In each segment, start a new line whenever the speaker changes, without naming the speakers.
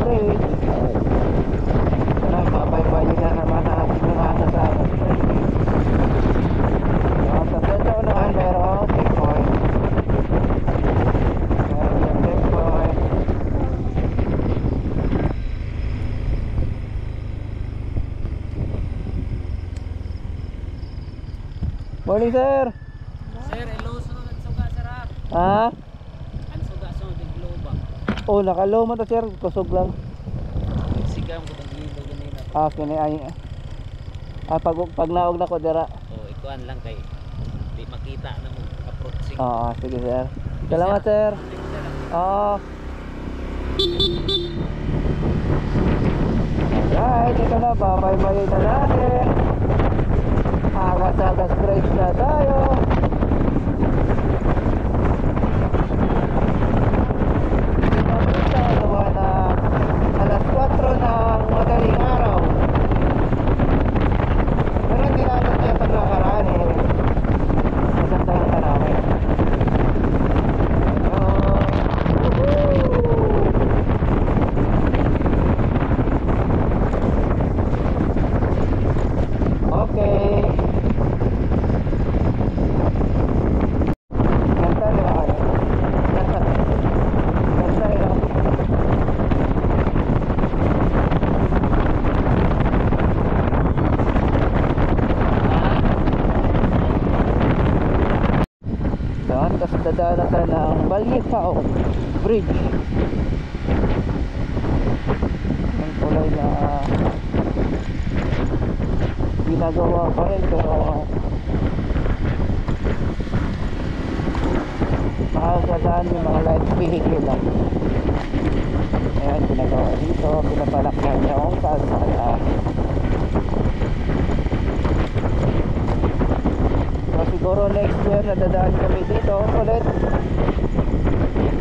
Bridge. Babay-bayin na naman ang ating mga kasama. Sa Pedro unahan meron checkpoint. Meron yung checkpoint. Morning sir.
Sir, iluso ang suga sir ha.
Ha?
Ang suga sa mga globa.
Oh, nakalo mo to sir, kusog lang.
Sigam ko ang libo ganina.
Ah, kini ay. Pag naog na ko dira.
Oh, ikuan lang kay di makita na mo approaching.
Oo, sige sir. Salamat sir. Oo. Alright, ito na, babay-bayin na natin. Agas-agas bridge na tayo. Alas 4 ng madaling araw. Pero hindi namin siya pagkakaraan eh. Maganda yung tanawin. Okay. Ganda nila kayo. Ganda. Ganda nila. Saan? Tapos dadaan tayo ng Balifao Bridge. Ang kulay na ginagawa pa rin pero makakadaan yung mga light vehicle lang. Ayan, ginagawa dito, pinapalakyan niya ang kalsada. So siguro next year nadadaan kami dito ulit.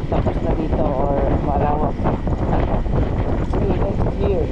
Tapos na dito or malawak. See next year.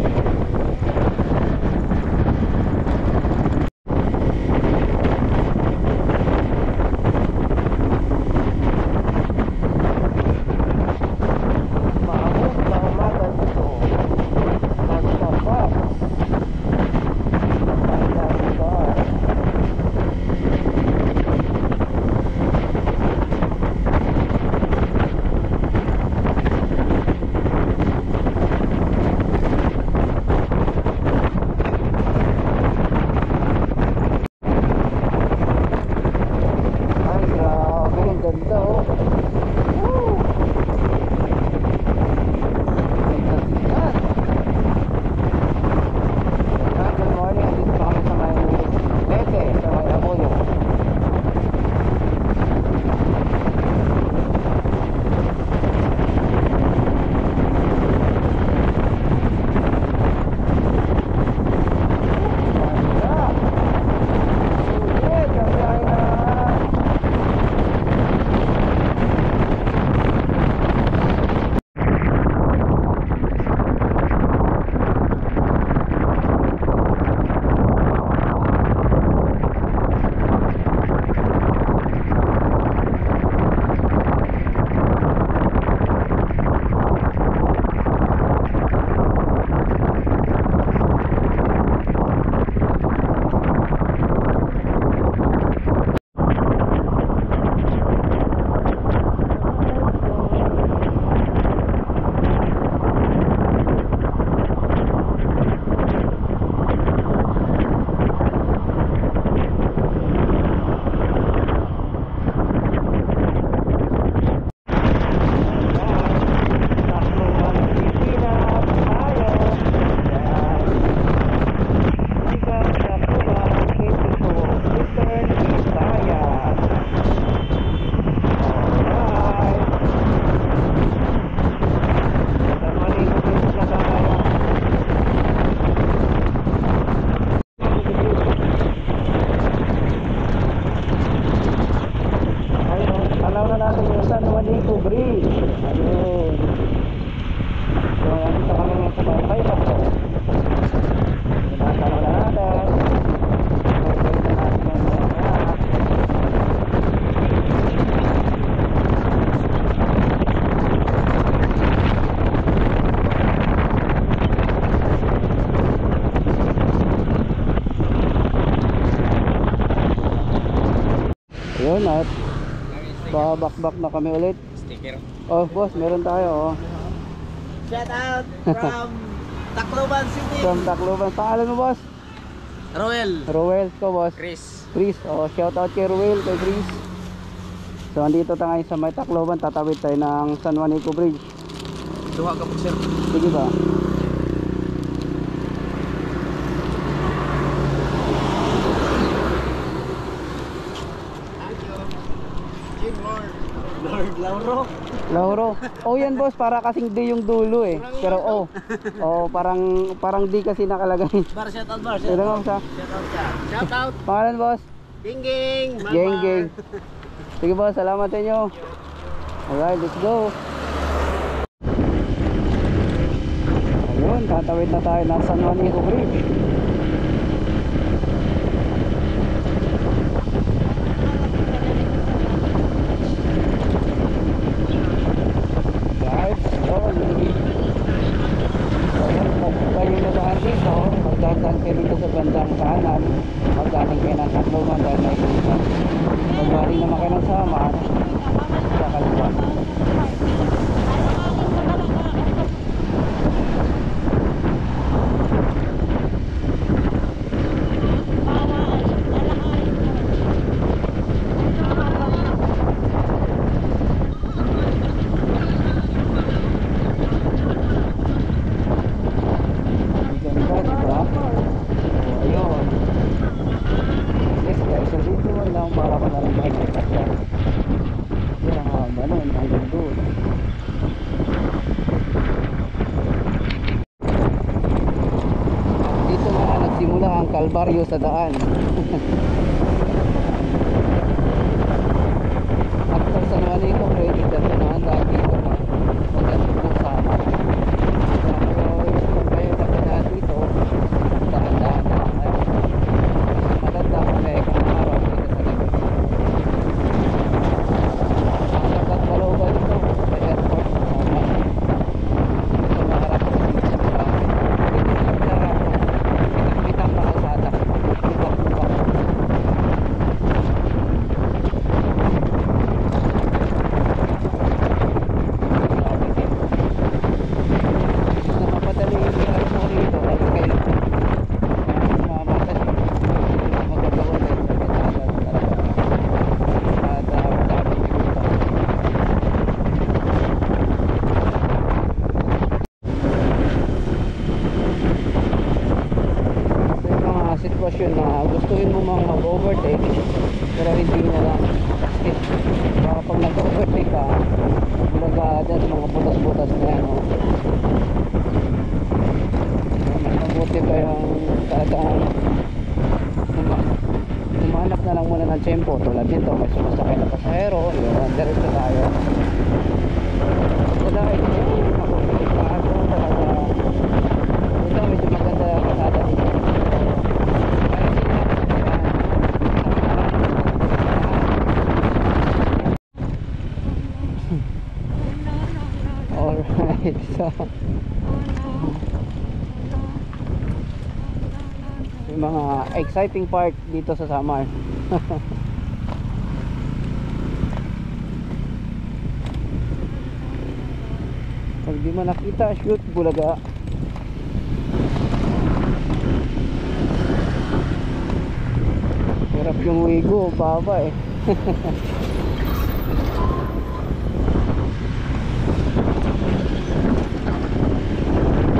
nakabakbak na kami ulit.
Sticker.
Oh boss, meron tayo oh.
Shout out from Tacloban City.
From Tacloban. Pangalan mo boss?
Roel.
Roel ko boss.
Chris.
Chris, oh, shout out kay Roel, kay Chris. So andito tayo ngayon sa may Tacloban, tatawid tayo ng San Juanico Bridge.
Duha ka po sir.
Sige ba?
Lord Lauro.
Lauro. Oh yan boss, para kasing D yung dulo eh. Pero oh. Oh, parang D kasi nakalagay.
Bar, shout out bar.
Ito nga sa.
Shout out ka. Shout out.
Pangalan boss?
Geng.
Geng geng. Sige boss, salamat sa inyo. Alright, let's go. Ayun, tatawid na tayo ng San Juanico Bridge. Guys, ayun, kayo na daan dito. Magdadaan kayo dito sa bandang kanan. Magdating kayo ng Tacloban dahil may isa. Magdating naman kayo ng Samar sa kaliwa. Ganda, diba? So, ayun. Yes guys, so dito lang para ka na rin makikita. Yan ang haba nun, hanggang doon. Dito nga nagsimula ang kalbaryo sa daan. After San Juanico Bridge, dito na ang daan dito magandang po sana. Pero kung kayo nakadaan dito, dahan-dahan na lang kayo. Maganda kung may ikang araw dito sa gabi. Ang sagat Balooban dito sa airport. Dito maharap ko dito sa traffic. Dito sa pinarapos, pinakbitang makasada. Lubak-lubak. Grabe din. Mas napapadali yung pinarap mo rito kasi kayo mamamadali. Hindi na magagawa din sa pinarap talaga. At dami dito. So yung mga sitwasyon na gustuin mo mang mag-overtake pero hindi na lang kasi baka pag nag-overtake ka bulaga dyan sa mga butas-butas na yan oh. Mas mabuti pa yung talagang humanap na lang muna ng tiyempo tulad dito may sumasakay na pasahero yun, diretso tayo wala nakulikaan ko talaga ito medyo maganda yung kasada dito kaya alright so yung mga exciting part dito sa Samar pag di mo nakita shoot bulaga hirap yung wigo baba eh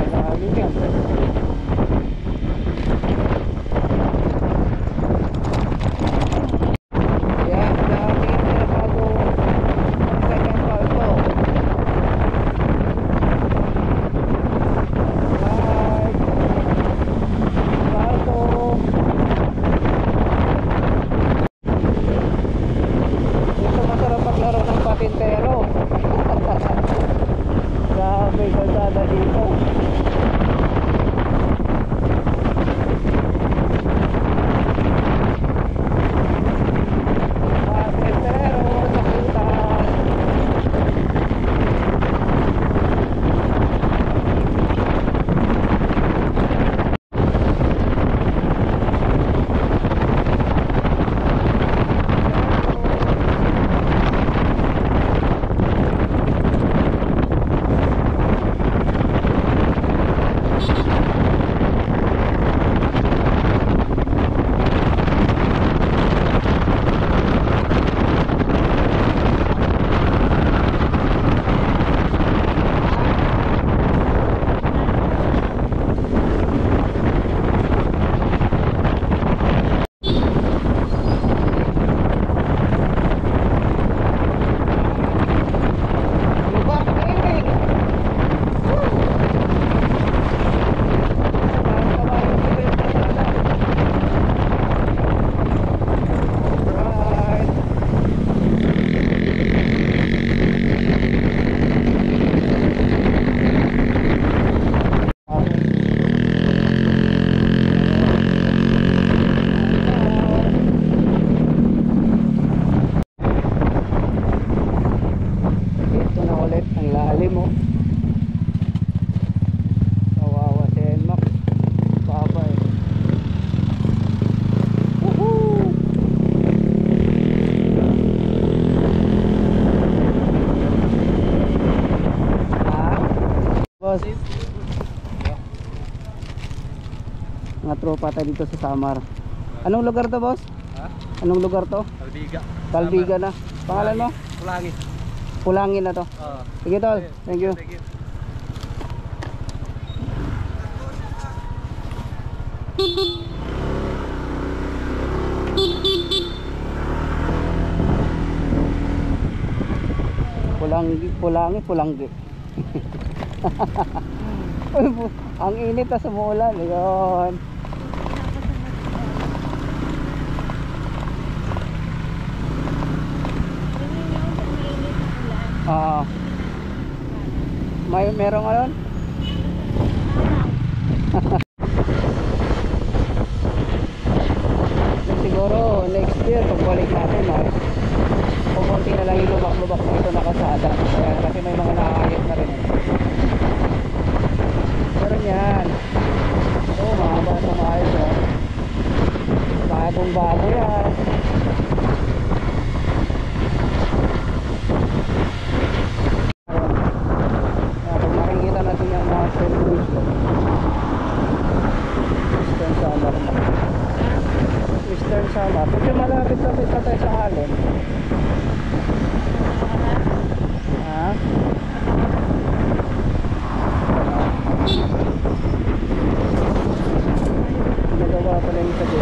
marami yan yan dami na bago second palto right palto dito masarap maglaro ng patintero grabe kalsada dito patintero nakita ulit. Ang lalim mo. Kawawa si Enmax. Baba eh. Woohoo! Ah? Boss. Mga tropa tayo dito sa Samar. Anong lugar to, boss?
Ha?
Anong lugar to?
Talbiga.
Talbiga na. Pangalan mo?
Kulangin.
Pulangin na to.
Oo.
Sige tol, thank you.
Thank you.
Pulanggi. Uy, ang init na sumuulan. Ayun. Oo. Merong ano? Siguro next year pagbalik natin, no? Pumunti na lang yung lubak-lubak dito na kasada. Kaya, kasi may mga nakakayot na rin. Pero yan. Oo, mahaba sa maayos, oh. Bagong bago yan. Pag makikita natin yung mga celebrities ko. Western Samar na. Western Samar. Medyo malapit-lapit na tayo sa Allen. Ha? Nagawa pala yung sabi.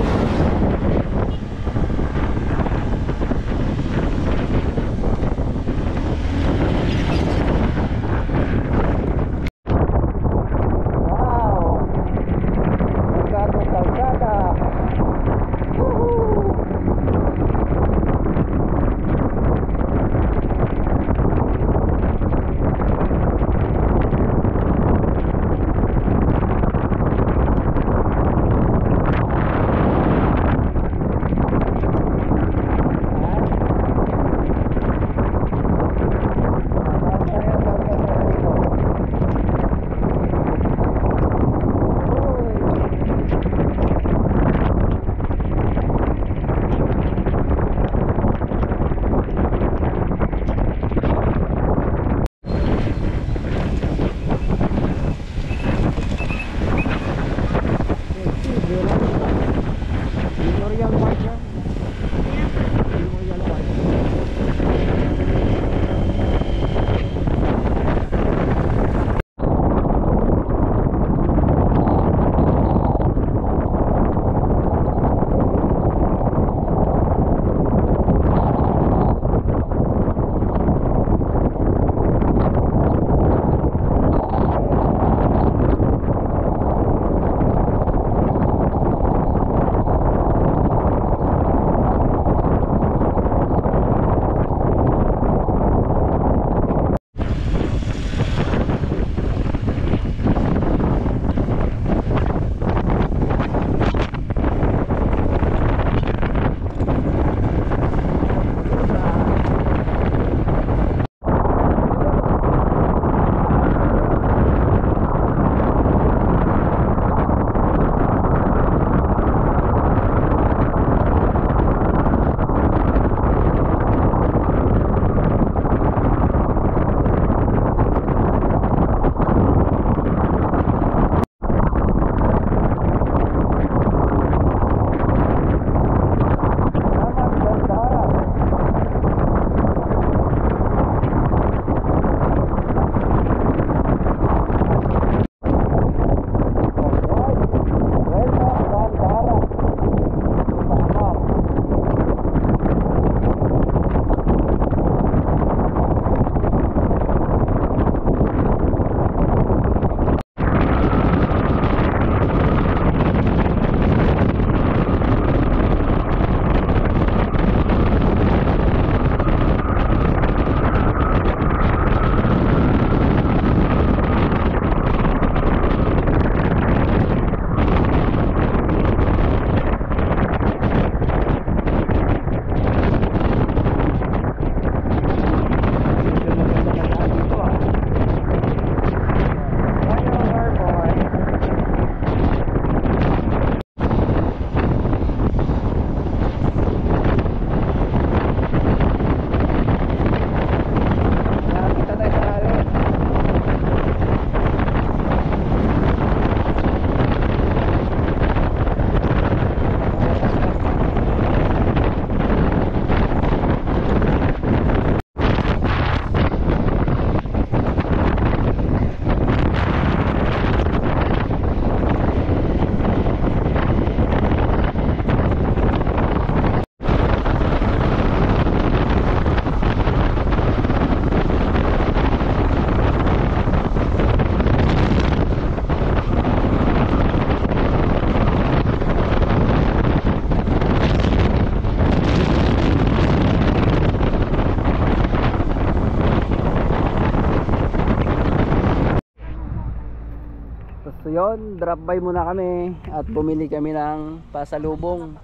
yon, drop by muna kami at bumili kami ng pasalubong.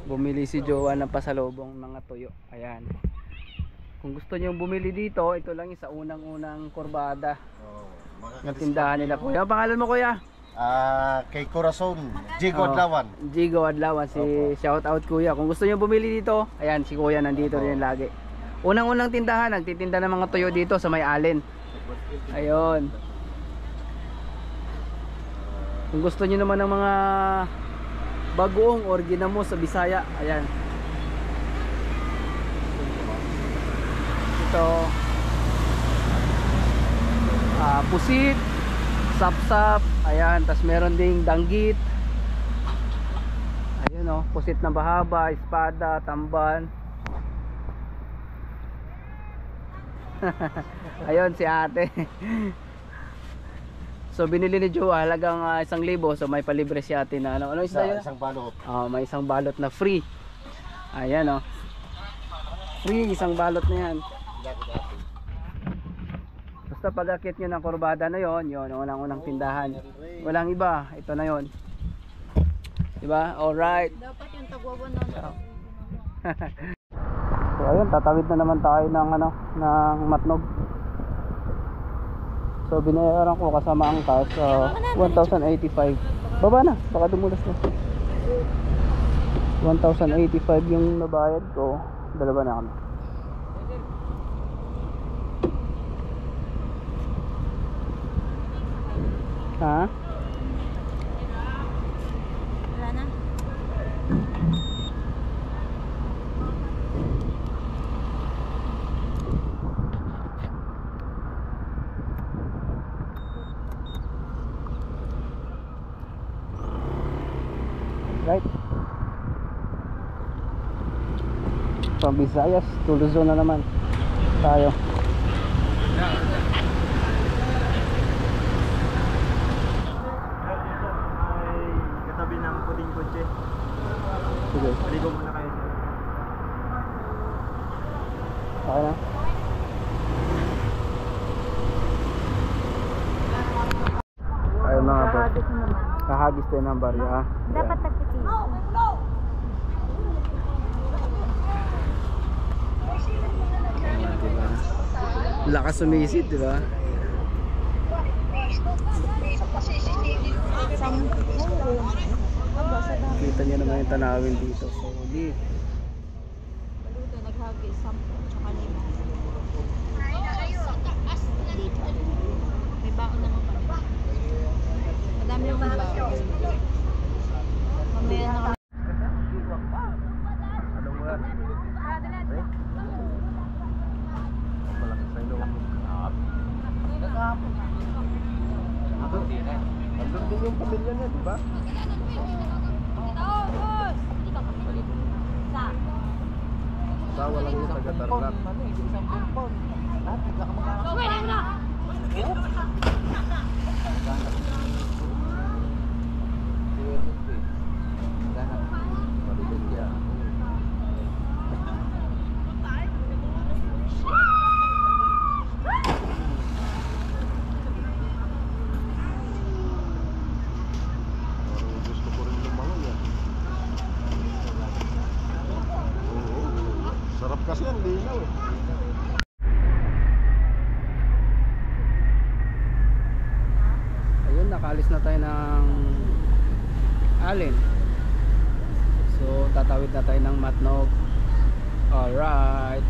Bumili si Jowa ng pasalubong, mga tuyo. Ayan. Kung gusto niyo bumili dito, ito lang yung sa unang-unang kurbada. Ng tindahan nila, kuya. Ang pangalan mo, kuya?
Kay Corazon, Jigo Adlawan.
Jigo Adlawan, shout out kuya. Kung gusto niyo bumili dito, ayan si kuya nandito rin lagi. Unang-unang tindahan, nagtitinda ng mga tuyo dito sa May Allen. Ayun. Kung gusto niyo naman ng mga bagoong or ginamos sa Bisaya, ayan. Ito pusit, sapsap, ayan, tas meron ding danggit. Ayun oh, pusit na bahaba, espada, tamban. Ayun si ate. So binili ni Joe halagang 1,000, so may palibre si ate na ano isda yun?
Isang balot.
May isang balot na free. Ayan oh. Free isang balot na yan. Basta pag-akit nyo ng kurbada na yon, yun ang unang tindahan. Walang iba, ito na yon. Diba? Alright.
Dapat yung tagwawan na.
So ayun, tatawid na naman tayo ng ng Matnog. So binayaran ko kasama ang taas 1,085. Baba na, baka dumulas na. 1,085 yung nabayad ko. Dalawa na kami. Ha?
Wala na.
Right. From Visayas to Luzon na naman tayo.
Ay katabi ng puting kotse.
Sige.
Paligo muna kayo.
Okay na. Ay mga bro.
Kahagis mo naman.
Kahagis tayo ng barya.
Dapat tagpitin.
Diba? Lakas sumisid, diba? Kita niyo naman yung tanawin dito. Solid.
Baluto, naghagis, 10, tsaka 5. May baon naman pa. Madami lang yung baon. Mamaya na kami.
Anong wala? Malaki sa ilo. Andun din yung pamilya niya, di ba? Asawa lang yung taga-Tarlac. Gusto ko rin lumangon yan. Oo. Sarap kasi yan, linaw eh.
Ayun, nakaalis na tayo ng Allen. So tatawid na tayo ng Matnog. Alright.